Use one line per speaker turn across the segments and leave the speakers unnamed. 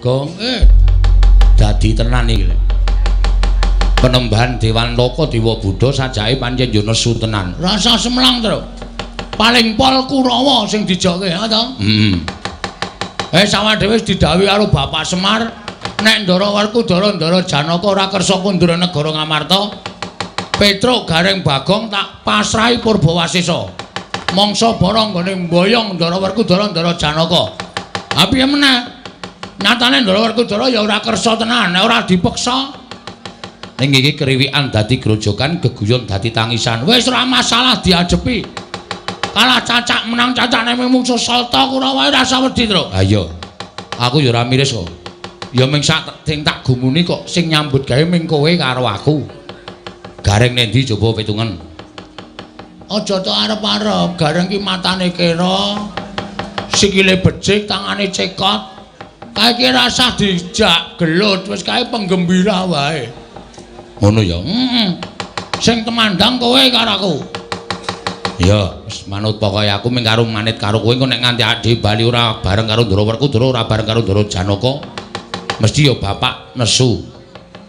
Bagong dadi tenan iki lho. Penembahan Dewan Loko Dewa Buddha sajake pancen yo nesu tenan. Rasa semlang terus. Paling pol Kurawa sing dijokke ha to? Sawah dhewe wis didhawuhi karo Bapak Semar nek Ndara Werkudara Ndara Janaka ora kersa kundur negara Ngamarta. Petruk Gareng Bagong tak pasrahi Purbawasesa. Mangsa bara nggone mboyong Ndara Werkudara Ndara Janaka. Ha piye meneh? Nyatane Ndara Werkudara ya ora kersa tenan, ora dipeksa. Ning iki kriwikan dadi grojogan, geguyon dadi tangisan. Wis ora masalah diajepi. Kalah cacak menang cacane mungsuh Salta Kurawa ora usah wedi, Tru. Ha iya. Aku ya ora miris kok. Ya ming sak sing tak gumuni kok sing nyambut gawe ming kowe karo aku. Gareng nendi coba pitungan. Aja to arep-arep, Gareng ki matane kira, sikile becik, tangane cekot. Kae ki rasah dijak gelut, wis kae penggembira wae. Ngono ya. Sing temandang kowe karo aku. Ya, wis manut pokoke aku mung karo manit karo kowe engko nek nganti ade bali ora bareng karo Ndara Werkudara, ora bareng karo Ndara Janaka, mesti ya bapak nesu.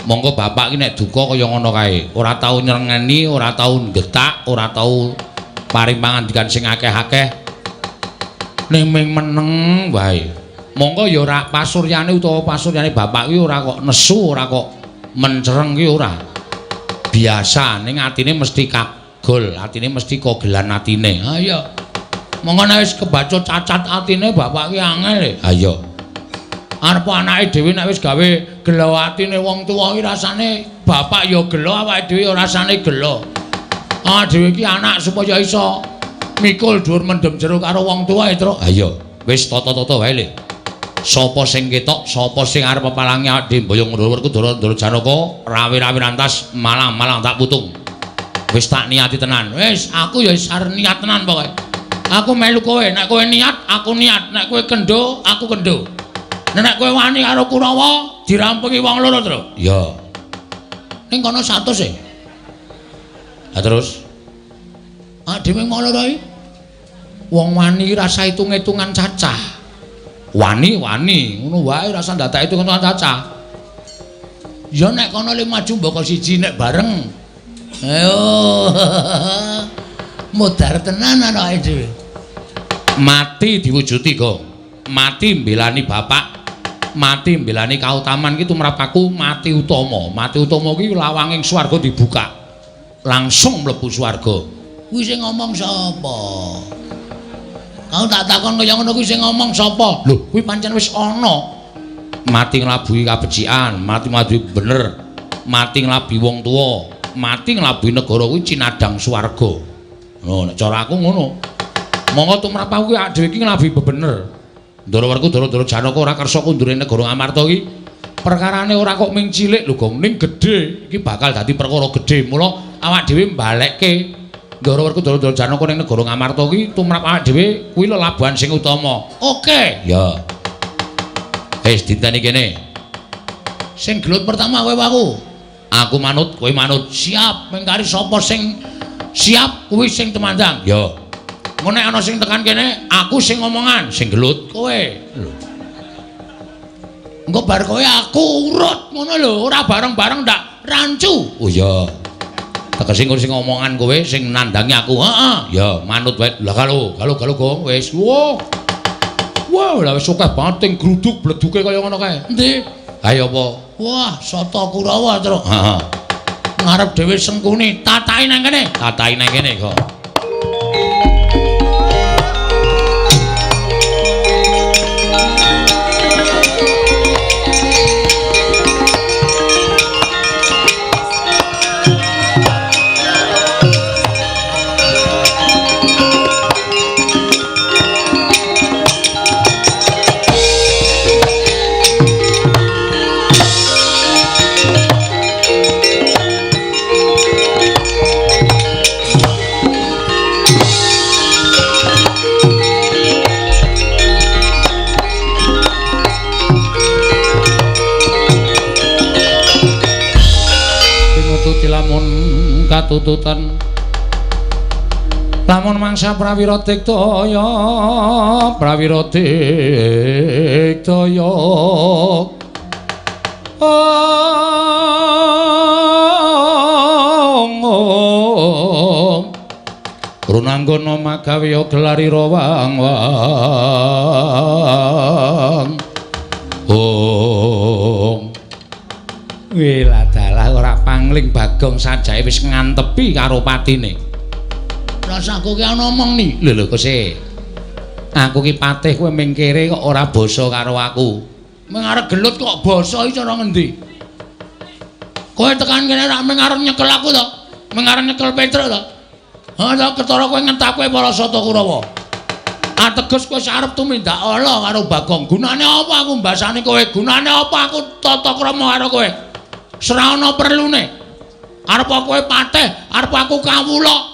Monggo bapak ki nek duka kaya ngono kae, ora tau nyrengeni, ora tau getak, ora tau paring pangandikan sing akeh-akeh. Ning ming meneng wae. Monggo ya ora pasuryane utawa pasuryane bapak ki ora kok nesu, ora kok mencereng ki ora. Biasa ning atine mesti kagol, atine mesti kogelan atine. Ha iya. Monggo nek wis kebacut cacat atine bapak ki angel. Ha iya. Arep anake dhewe nek wis gawe gelo atine wong tuwa ki rasane bapak ya gelo, awake dhewe ya rasane gelo. Awake dhewe ki anak supaya iso mikul dhuwur mendem jero karo wong tuwa, Tru. Ha iya. Wis tata-tata wae le. Sapa sing ketok, sapa sing arep pepalangi ade mboyong Ndara Werkudara Ndara Janaka, rawi-rawi rantas malang-malang tak putung. Wis tak niati tenan. Wis aku ya wis arep niat tenan pokoke. Aku melu kowe, nek kowe niat, aku niat. Nek kowe kendho, aku kendho. Nek kowe wani karo Kurawa, dirampungi wong loro, Tru. Iya. Ning kono 100 e. Lah terus? Dhewe ngono to iki. Wong wani rasa hitung-hitungan cacah. Wani ngono wae rasa ndatak hitung-hitungan cacah. Ya nek kono le maju mboko siji nek bareng. Ayo. Modar tenan anake dhewe. Mati diwujuti, Go. Mati mbelani bapak, mati mbelani kautaman ki tumrap aku mati utama. Mati utama ki lawanging swarga dibuka. Langsung mlebu swarga. Kuwi sing ngomong sapa? Kau tak takon kaya ngono kuwi sing ngomong sapa? Lho, kuwi pancen wis ana. Mati nglabuhi kabecikan, mati bener. Mati nglabi wong tuwa, mati nglabuhi negara kuwi cinadang swarga. Lho, nek cara aku ngono. Monggo tumrap aku awake dhewe iki nglabi bebener. Ndara Werkudara Ndara Janaka ora kersa kundure negara Ngamarta iki. Perkarane ora kok ming cilik lho, Gong, ning gedhe. Iki bakal dadi perkara gedhe. Mula awake dhewe mbalekke Ndara Werkudara Ndara Janaka ning negara Ngamarta iki tumrap awake dhewe kuwi lelabuhan sing utama. Oke. Ya. Wis dinteni kene. Sing gelut pertama kowe aku. Aku manut, kowe manut. Siap. Mengkari sapa sing siap kuwi sing temandang. Ya. Ngono nek ana sing tekan kene, aku sing ngomongan, sing gelut kowe. Lho. Engko bar kowe aku urut ngono lho, ora bareng-bareng ndak rancu. Oh iya. Tegese sing ngomongan kowe sing nandangi aku. Heeh. Ya, manut wae. Lah kalau Gong wis. Wah, lah wis akeh banget ting gruduk bleduke kaya ngono kae. Endi? Ha ya apa? Wah, soto Kurawa, Tru. Heeh. Ngarep dhewe sengkuni, tataki nang kene. Tataki nang kene kok. katututan lamun mangsa prawira diktaya Runanggana magawe gelarira wang-wang Wiladalah ora pangling Bagong sajae wis ngantepi karo patine. Rasaku ki ana omong ni. Lho kose. Aku ki patih kowe mingkire kok ora basa karo aku. Meng arep gelut kok basa iki cara ngendi? Kowe tekan kene rak meng arep nyekel aku to? Meng arep nyekel Petruk to? Ha ta ketara kowe ngentakwe para Sata Kurawa. Ateges kowe arep tumindak ala karo Bagong. Gunane apa aku mbasani kowe? Gunane apa aku tata krama karo kowe? Ora ana perlune. Arep kowe patih, arep aku kawula.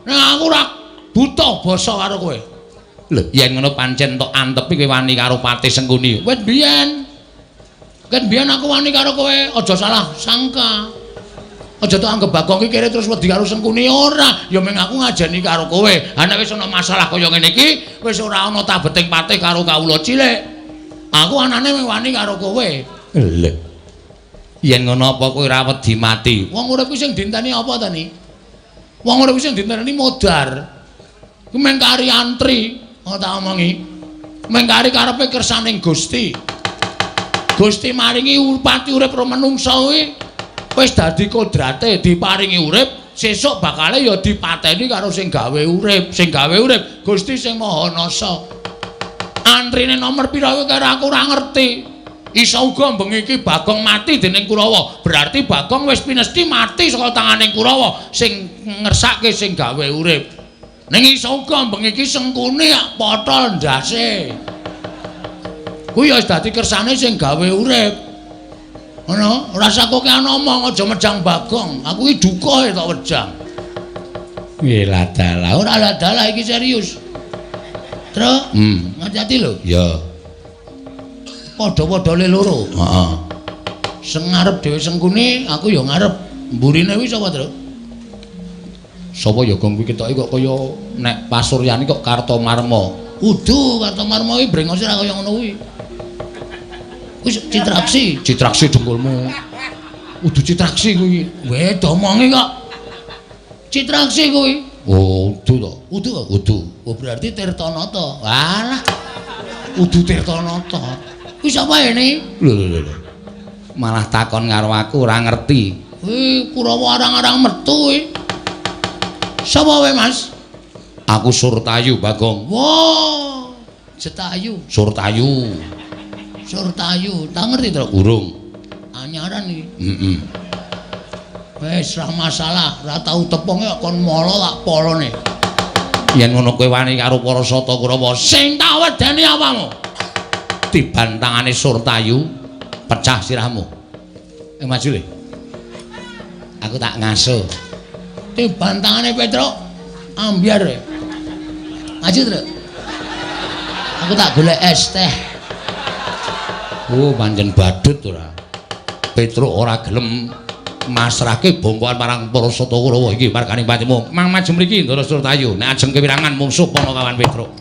Nek aku ora butuh basa karo kowe. Lho, yen ngono pancen tok antepi kowe wani karo Patih Sengkuni. Wis biyen. Ken biyen aku wani karo kowe, aja salah sangka. Aja tok anggap Bagong iki kere terus wedi karo Sengkuni ora. Ya meng aku ngajeni karo kowe. Ha nek wis ana masalah kaya ngene iki, wis ora ana tabeting Patih karo kawula cilik. Aku anane wani karo kowe. Lho. Yen ngono apa kowe ora wedi mati? Wong urip ku sing dinteni apa ta ni? Wong urip sing dinteni modar. Ku mengkari antri, tak omongi. Mengkari karepe kersaning Gusti. Gusti maringi pati urip ro manungsa kuwi wis dadi kodrate diparingi urip, sesuk bakale ya dipateni karo sing gawe urip. Sing gawe urip Gusti sing Maha Nasa. Antrine nomor pira kuwi karo aku ora ngerti. Isa uga bengi iki Bagong mati dening Kurawa. Berarti Bagong wis pinesti mati saka tanganing Kurawa sing ngersake sing gawe urip. Ning isa uga bengi iki Sengkuni potol ndase. Kuwi ya wis dadi kersane sing gawe urip. Ngono, rasaku ki ana omong aja mejang Bagong. Aku iki duka tok wejang. Lah dalah, ora dalah iki serius. Truk, ngati lho. Ya. Padha-padha le loro. Heeh. Sing ngarep dhewe Sengkuni, aku ya ngarep. Mburine kuwi sapa, Tru? Sapa ya gong kuwi ketoke kok kaya nek Pasuryani kok Kartomarma. Udu Kartomarma kuwi brengose ora kaya ngono kuwi. Wis Citraksi dengkulmu. Udu Citraksi kuwi. Weh, domongi kok. Citraksi kuwi. Oh, udu to. Udu. Oh, berarti Tirtanata. Walah. Udu Tirtanata. Kuwi sapa ini? Lho. Malah takon karo aku ora ngerti. Kurawa arang-arang metu kuwi. Sapa wae, Mas? Aku Surtayu, Bagong. Wah, Jetayu. Surtayu. Tak ngerti to? Urung. Anyaran iki. Heeh. Wis ra masalah, ra tau tepung kon mala tak polone. Yen ngono kowe wani karo para Sata Kurawa, sing tak wedeni apamu? Dibantangane Surtayu pecah sirahmu. Maju le. Aku tak ngaso. Dibantangane Petruk ambyar. Maju, Truk. Aku tak golek es teh. Oh, pancen badut ora. Petruk ora gelem masrahke bongkoan marang para Sata Kurawa iki marganing patimu. Mang maju mriki Ndara Surtayu. Nek ajeng kewirangan mungsuh Panakawan Petruk.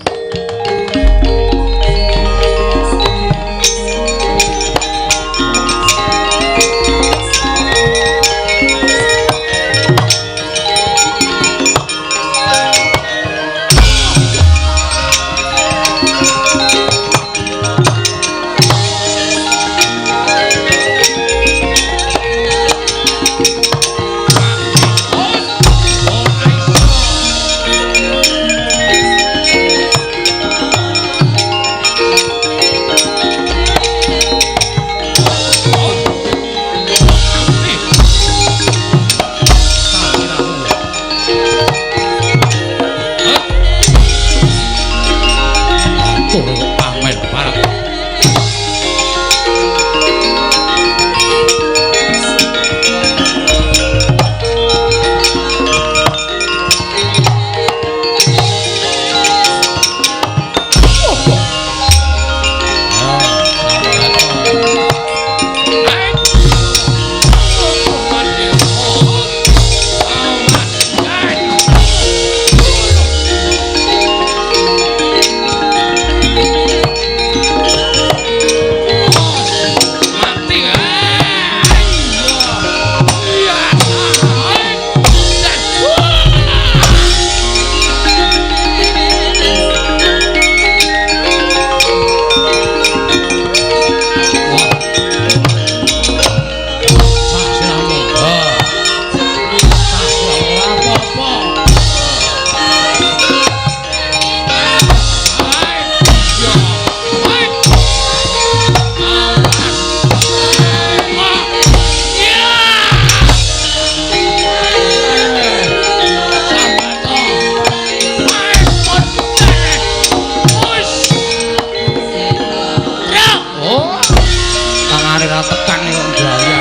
ora tekan kok Jaya.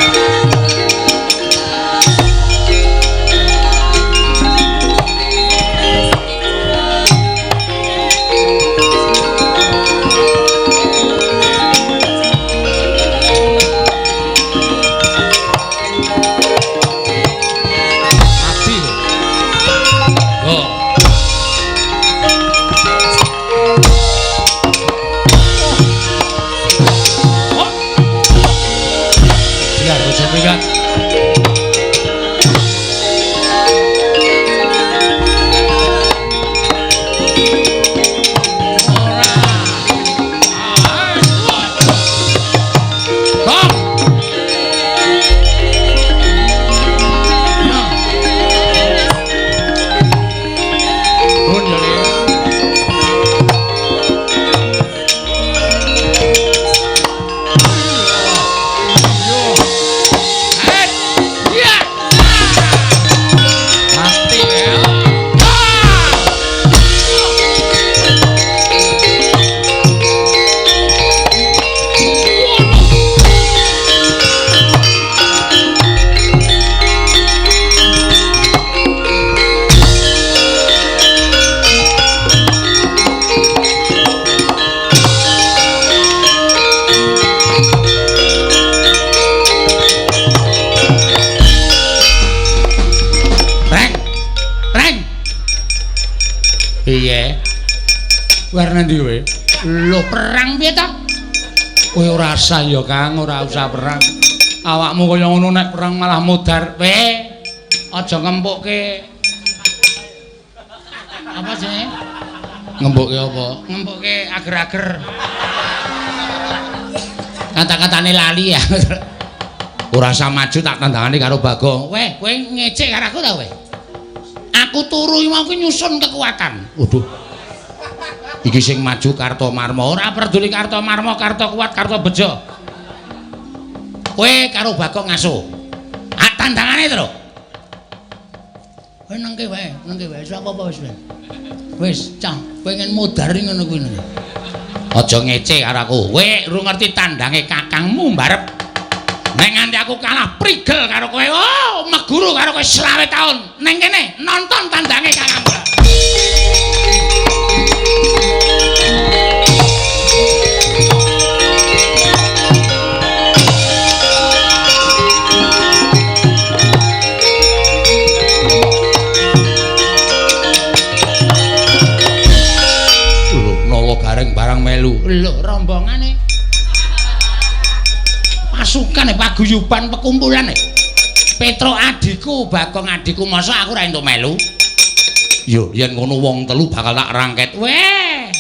Warna ndi kowe? Lho perang piye to? Kowe ora usah ya Kang, ora usah perang. Awakmu kaya ngono nek perang malah mudar. Aja ngempukke. Apa sih? Ngempukke apa? Ngempukke ager-ager. Kata-katane lali ya. Ora usah maju tak tandangane karo Bagong. Weh, kowe ngecek karo aku ta kowe? Aku turu iki mau nyusun kekuatan. Waduh. Iki sing maju Kartomarma, ora peduli Kartomarma, Karto kuat, Karto bejo. Kowe karo Bagong ngaso. Tandangane to. Kowe nengke wae, sapa apa wis. Wis, cah, pengen mudari ngono kuwi. Aja ngece karo aku. Kowe ora ngerti tandange kakangmu mbarep. Nek nganti aku kalah prigel karo kowe, oh, meguru karo kowe 20 taun. Ning kene nonton tandange kakangmu. Gareng barang melu. Lho rombongane. Pasukane paguyuban pekumpulane. Petro adikku, Bagong adikku, masa aku ora entuk melu? Yo, yen ngono wong telu bakal tak rangket. Weh.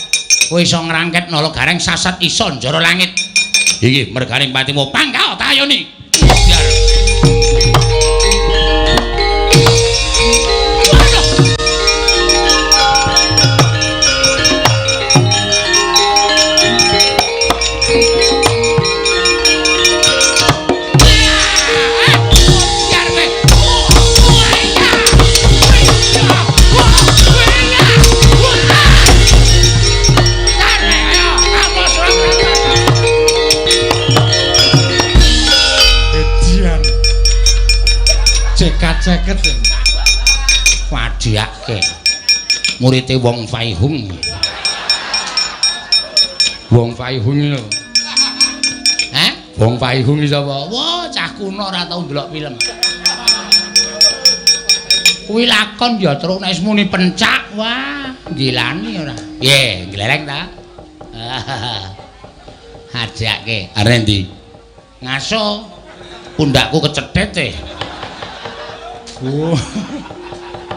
Kowe iso ngrangket nala gareng sasat iso njara langit. Iki merganing patimu pangkal tayoni. Biar. Ceket wadiake murite Wong Faihung. Wong Faihung lho. Wong Faihung sapa? Wah, cah kuno ora tau ndelok film. Kuwi lakon ya terus nek muni pencak, wah, gilani ora. Piye, glereng ta? Hajake. Are ndi? Ngaso pundakku kecethet e.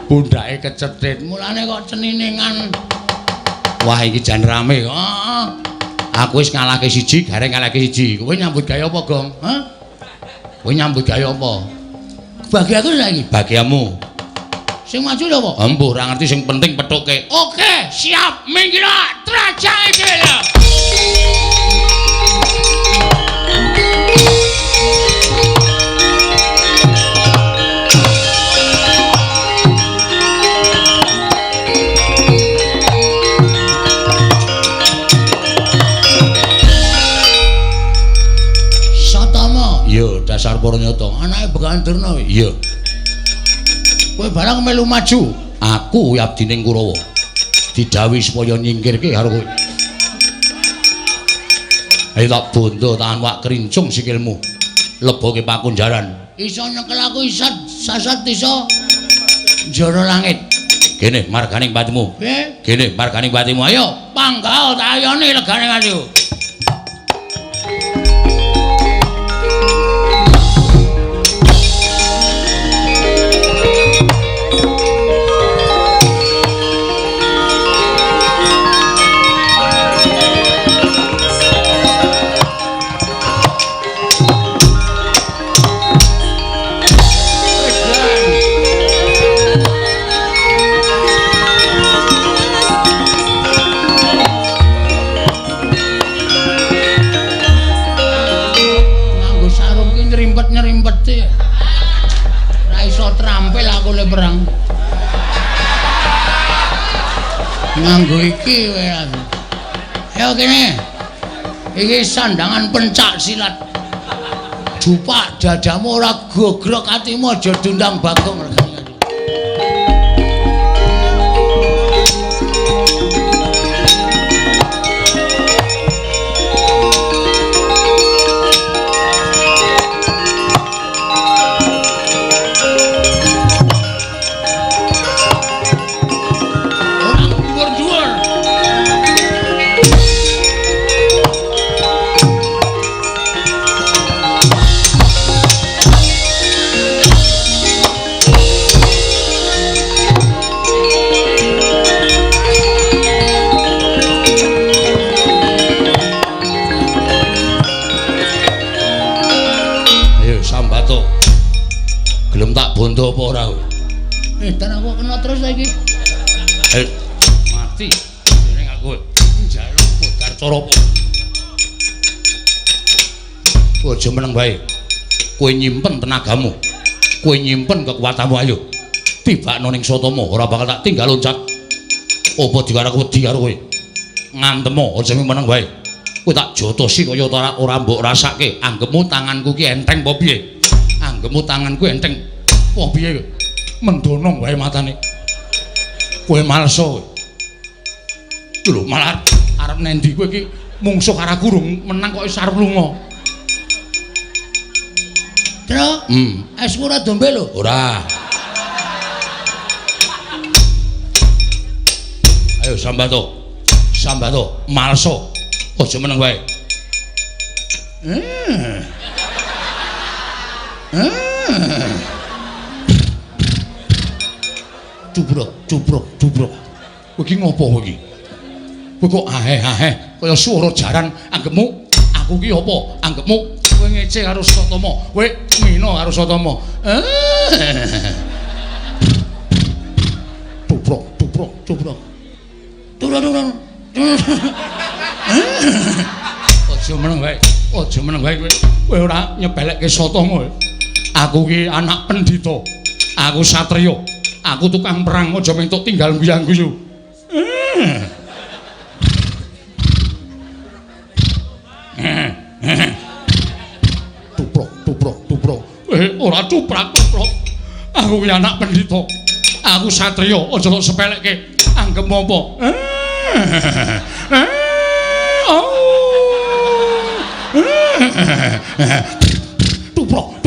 Pundake kecethet, mulane kok ceniningan. Wah, iki jan rame. Aku wis ngalahke siji, gareng ngalahke siji. Kowe nyambut gawe apa, Gong? Hah? Kowe nyambut gawe apa? Bagi aku saiki, bagiamu. Sing maju lho apa? Embuh, ora ngerti sing penting pethuke. Oke, siap. Minggir, trajake dhewe. Utama. Iya, dasar Puranyata. Anake Begawan Durna. Iya. Kowe barang melu maju. Aku abdine Kurawa. Didhawuhi supaya nyingkirke karo kowe. Ayo tak bondo tangan wak krincung sikilmu. Leboke pakunjaran. Iso nyekel aku isat sasat iso. Jara langit. Kene marganing patimu. Kene marganing patimu. Ayo panggal tak ayoni legane atiku. Perang nganggo iki wae. Ayo kene iki sandangan pencak silat jupak dadamu ora gogrok atimu aja dundang Bagong regane. Bondo apa ora kowe? Dan aku kena terus saiki. Mati dening aku. Njaluk modar cara apa? Aja meneng bae. Kowe nyimpen tenagamu. Kowe nyimpen kekuatanmu ayo. Tibakno ning Sotama ora bakal tak tinggal loncat. Apa diwarak wedi karo kowe? Ngantemo aja meneng bae. Kowe tak jotosi kaya ora mbok rasake. Anggepmu tanganku ki enteng apa piye? Anggepmu tanganku enteng. Wah piye kowe? Mendonong wae matane. Kowe malsa kowe. Lho malah arep nendi kowe iki mungsuh karo aku rung menang kok wis arep lunga. Tro? Esmu ora dombe lho. Ora. Ayo sambato. Sambato, malsa. Aja meneng wae. Cubrok. Kowe iki ngopo kowe iki? Kowe kok aheh kaya swara jaran anggepmu. Aku ki apa? Anggepmu kowe ngece karo Sotama. Kowe mina karo Sotama. Cubrok. Turun. Aja meneng wae. Kowe. Kowe ora nyebelekke Sotama. Aku ki anak pendhita. Aku satriya. Aku tukang perang, aja mentuk tinggal guyang-guyu. Tuprok. Ora cuprak. Aku ki anak pendhita. Aku satriya, aja sok sepelekke. Anggep apa? Tuprok.